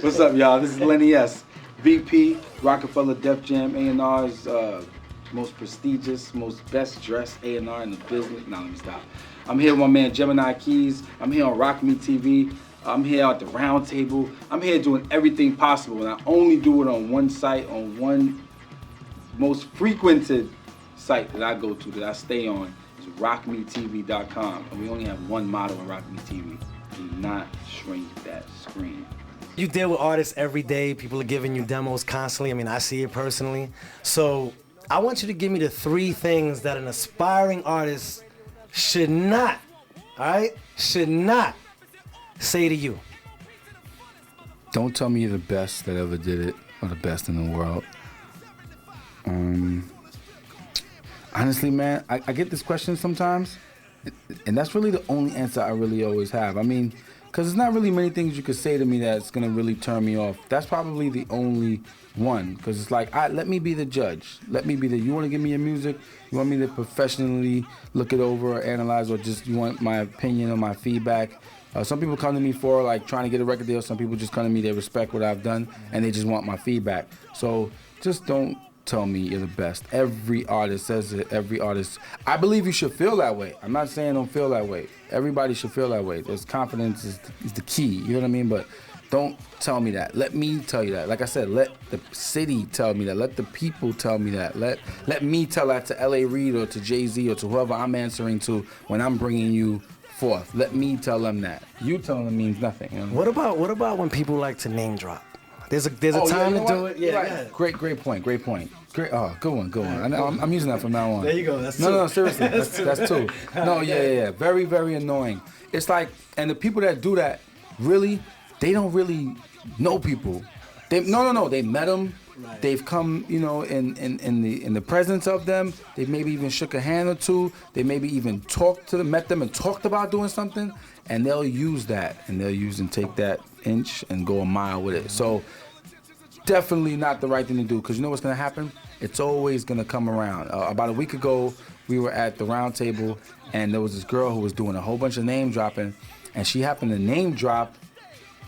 What's up, y'all? This is Lenny S, VP, Rockefeller Def Jam, A&R's most prestigious, most best dressed A&R in the business. Now let me stop. I'm here with my man Gemini Keys. I'm here on Rock Me TV. I'm here at the round table. I'm here doing everything possible, and I only do it on one site, on one most frequented site that I go to, that I stay on, is rockmetv.com. And we only have one motto on Rock Me TV: do not shrink that screen. You deal with artists every day. People are giving you demos constantly. I mean, I see it personally. So I want you to give me the 3 things that an aspiring artist should not, all right, should not say to you. Don't tell me you're the best that ever did it or the best in the world. Honestly, man, I get this question sometimes, and that's really the only answer I really always have. I mean, because there's not really many things you could say to me that's going to really turn me off. That's probably the only one, because it's like, let me be the judge. Let me be you want to give me your music? You want me to professionally look it over or analyze, or just you want my opinion or my feedback? Some people come to me for like trying to get a record deal. Some people just come to me, they respect what I've done, and they just want my feedback. So just don't tell me you're the best. Every artist says it. Every artist. I believe you should feel that way. I'm not saying don't feel that way. Everybody should feel that way. There's confidence is the key. You know what I mean? But don't tell me that. Let me tell you that. Like I said, let the city tell me that. Let the people tell me that. Let me tell that to L.A. Reid or to Jay-Z or to whoever I'm answering to when I'm bringing you forth. Let me tell them that. You telling them means nothing. You know? What about when people like to name drop? There's a time to do it. Yeah, right. Yeah. Great point. Great. Good one. I'm using that from now on. There you go. That's two. No, seriously. That's two. No, yeah. Very, very annoying. It's like, and the people that do that, really, they don't really know people. No. They met them. Right. They've come, in the presence of them. They maybe even shook a hand or two. They maybe even met them and talked about doing something. And they'll use that, and they'll use and take that inch and go a mile with it. So definitely not the right thing to do, because you know what's gonna happen? It's always gonna come around. About a week ago, we were at the round table, and there was this girl who was doing a whole bunch of name dropping, and she happened to name drop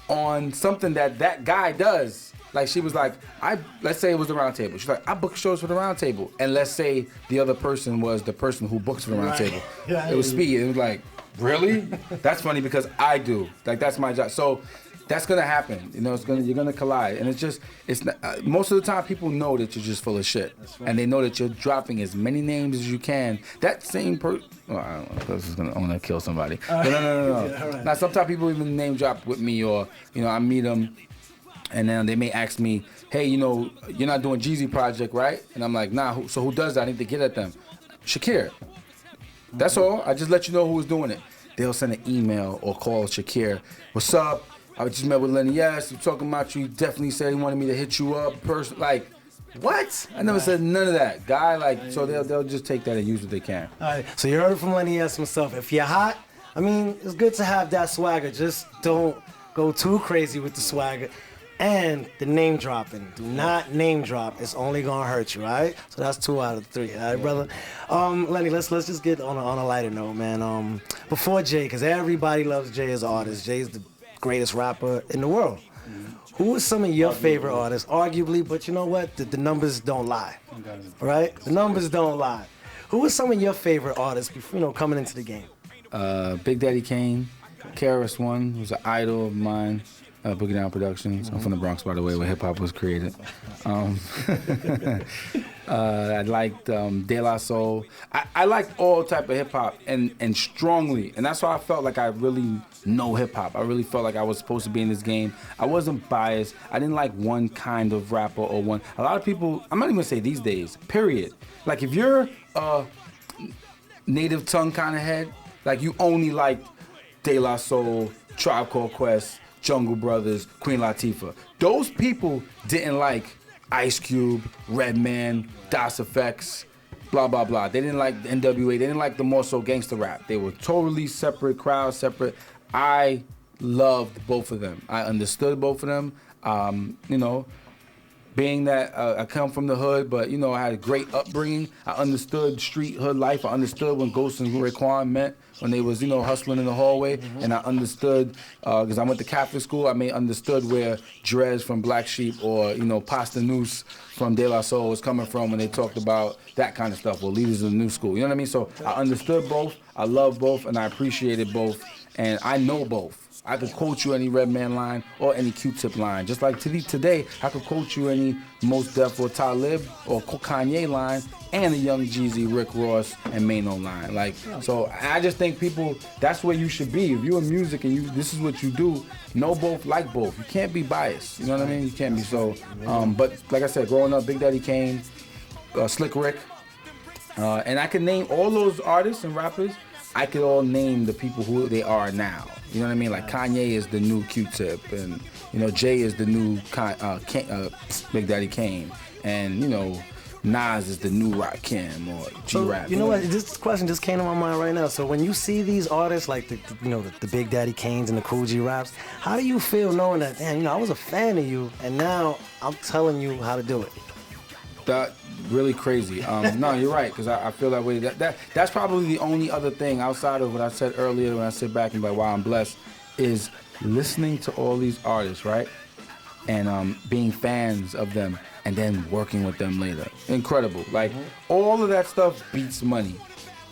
on something that guy does. Like, she was like, let's say it was the round table. She's like, I book shows for the round table. And let's say the other person was the person who books for the round table. Yeah, it was Speed. It was like, really? That's funny because I do. Like, that's my job. So that's gonna happen. You're gonna collide. And it's not, most of the time people know that you're just full of shit. Right. And they know that you're dropping as many names as you can. That same person, I don't know, this is gonna kill somebody. But no. Yeah, right. Now, sometimes people even name drop with me, or, I meet them, and then they may ask me, hey, you're not doing Jeezy Project, right? And I'm like, nah, so who does that? I need to get at them. Shakir. That's all. I just let you know who was doing it. They'll send an email or call Shakir. What's up? I just met with Lenny S. We're talking about you. He definitely said he wanted me to hit you up. Like, what? I never said none of that. Guy, so they'll just take that and use what they can. All right. So you heard it from Lenny S himself. If you're hot, I mean, it's good to have that swagger. Just don't go too crazy with the swagger. And the name dropping. Do not name drop. It's only gonna hurt you, all right? So that's 2 out of 3, all right, brother? Lenny, let's just get on a lighter note, man. Before Jay, because everybody loves Jay as an artist. Jay's the greatest rapper in the world. Who are some of your favorite artists? Arguably, but you know what? The numbers don't lie, right? The numbers don't lie. Who are some of your favorite artists, coming into the game? Big Daddy Kane, KRS-One, who's an idol of mine. Boogie Down Productions. I'm from the Bronx, by the way, where hip hop was created. I liked De La Soul. I liked all type of hip hop and strongly, and that's why I felt like I really know hip hop. I really felt like I was supposed to be in this game. I wasn't biased. I didn't like one kind of rapper or one. A lot of people, I'm not even gonna say these days, period. Like, if you're a native tongue kind of head, like, you only like De La Soul, Tribe Called Quest, Jungle Brothers, Queen Latifah. Those people didn't like Ice Cube, Redman, Das Effects, blah, blah, blah. They didn't like NWA. They didn't like the more so gangster rap. They were totally separate crowds, separate. I loved both of them. I understood both of them. being that I come from the hood, but you know I had a great upbringing. I understood street hood life. I understood when Ghost and Raekwon met when they was hustling in the hallway, and I understood because I went to Catholic school. I understood where Drez from Black Sheep or Pasta Noose from De La Soul was coming from when they talked about that kind of stuff. Or Leaders of the New School. You know what I mean? So I understood both. I love both, and I appreciated both, and I know both. I could quote you any Redman line or any Q-Tip line. Just like today, I could quote you any Mos Def or Talib or Kanye line and a Young Jeezy, Rick Ross, and Mano line. So I just think people, that's where you should be. If you're in music and this is what you do, know both, like both. You can't be biased. You know what I mean? You can't be so. But like I said, growing up, Big Daddy Kane, Slick Rick, and I can name all those artists and rappers. I could all name the people who they are now. You know what I mean? Like Kanye is the new Q-Tip, and Jay is the new Big Daddy Kane, and Nas is the new Rakim or G-Rap. So, you know what? This question just came to my mind right now. So when you see these artists like the Big Daddy Kanes and the Cool G Raps, how do you feel knowing that, damn, I was a fan of you, and now I'm telling you how to do it? That really crazy. No, you're right, because I feel that way. That's probably the only other thing outside of what I said earlier when I sit back and be like, wow, I'm blessed, is listening to all these artists, right? And being fans of them and then working with them later. Incredible. Like, all of that stuff beats money.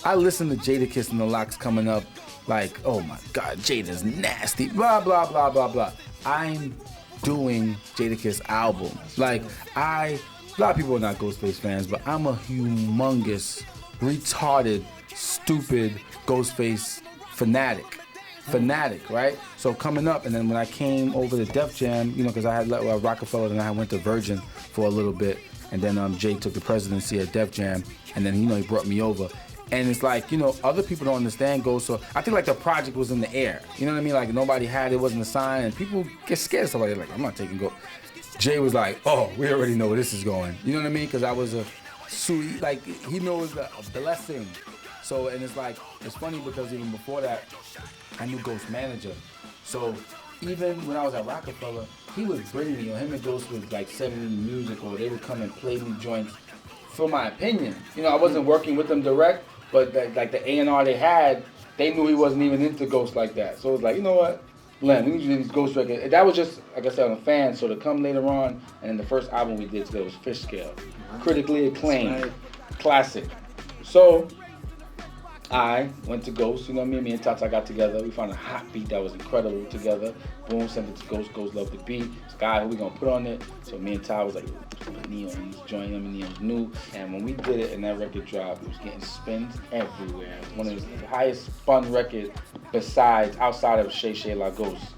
I listen to Jadakiss and the Locks coming up like, oh my God, Jada's nasty, blah, blah, blah, blah, blah. I'm doing Jadakiss album. Like, a lot of people are not Ghostface fans, but I'm a humongous, retarded, stupid Ghostface fanatic, right? So coming up, and then when I came over to Def Jam, because I had Rockefeller, and I went to Virgin for a little bit, and then Jay took the presidency at Def Jam, and then he brought me over. And it's like, other people don't understand Ghost, so I think like the project was in the air. You know what I mean? Like nobody had it, wasn't a sign, and people get scared of somebody. Like, I'm not taking Ghost. Jay was like, oh, we already know where this is going. You know what I mean? Because I was he knows the blessing. So, and it's like, it's funny because even before that, I knew Ghost manager. So even when I was at Rockefeller, he would bring me, him and Ghost would like send me music, or they would come and play me joints for my opinion. I wasn't working with them direct, but like the A&R they had, they knew he wasn't even into Ghost like that. So it was like, you know what? Len, we usually these Ghost records. That was just, like I said, I'm a fan. So to come later on, and then the first album we did together was Fish Scale. Critically acclaimed. Classic. So I went to Ghost, me and Tata got together. We found a hot beat that was incredible together. Boom, sent it to Ghost. Ghost loved the beat. Sky, who we gonna put on it? So me and Ty was like, put Neo on this joint. Neo's new. And when we did it and that record dropped, it was getting spins everywhere. One of the highest spun records outside of Shay Shay La Ghost.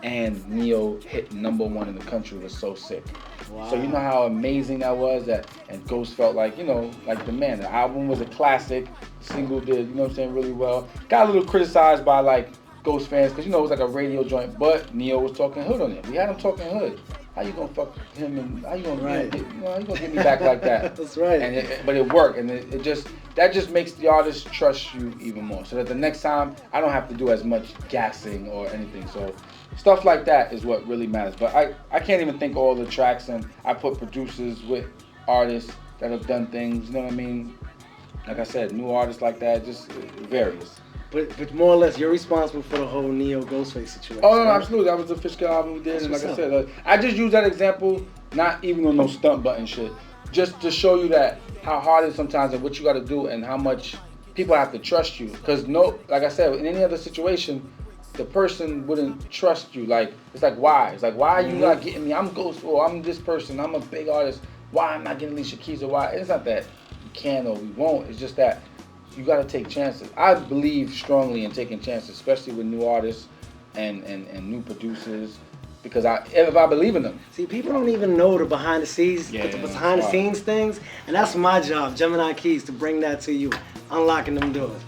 And Neo hit #1 in the country. Was so sick. Wow. So you know how amazing that was, and Ghost felt like, like the man. The album was a classic. Single did, really well. Got a little criticized by like Ghost fans because it was like a radio joint, but Neo was talking hood on it. We had him talking hood. How you gonna fuck him and how you gonna get me back like that? That's right. And but it worked, and it just makes the artist trust you even more. So that the next time I don't have to do as much gassing or anything. So stuff like that is what really matters. But I can't even think of all the tracks, and I put producers with artists that have done things. You know what I mean? Like I said, new artists like that, just varies. But more or less, you're responsible for the whole Neo Ghostface situation. Oh, no, absolutely. That was the Fish Scale album we did. And like I said, I just use that example, not even on no stunt button shit, just to show you that how hard it is sometimes and what you got to do and how much people have to trust you. Because, like I said, in any other situation, the person wouldn't trust you. Like, it's like, why? It's like, why are you not getting me? I'm Ghost, or I'm this person. I'm a big artist. Why I'm not getting Alicia Keys, or why? It's not that you can or we won't. It's just that you got to take chances. I believe strongly in taking chances, especially with new artists and new producers, because if I believe in them. See, people don't even know the behind the scenes things, and that's my job, Gemini Keys, to bring that to you, unlocking them doors.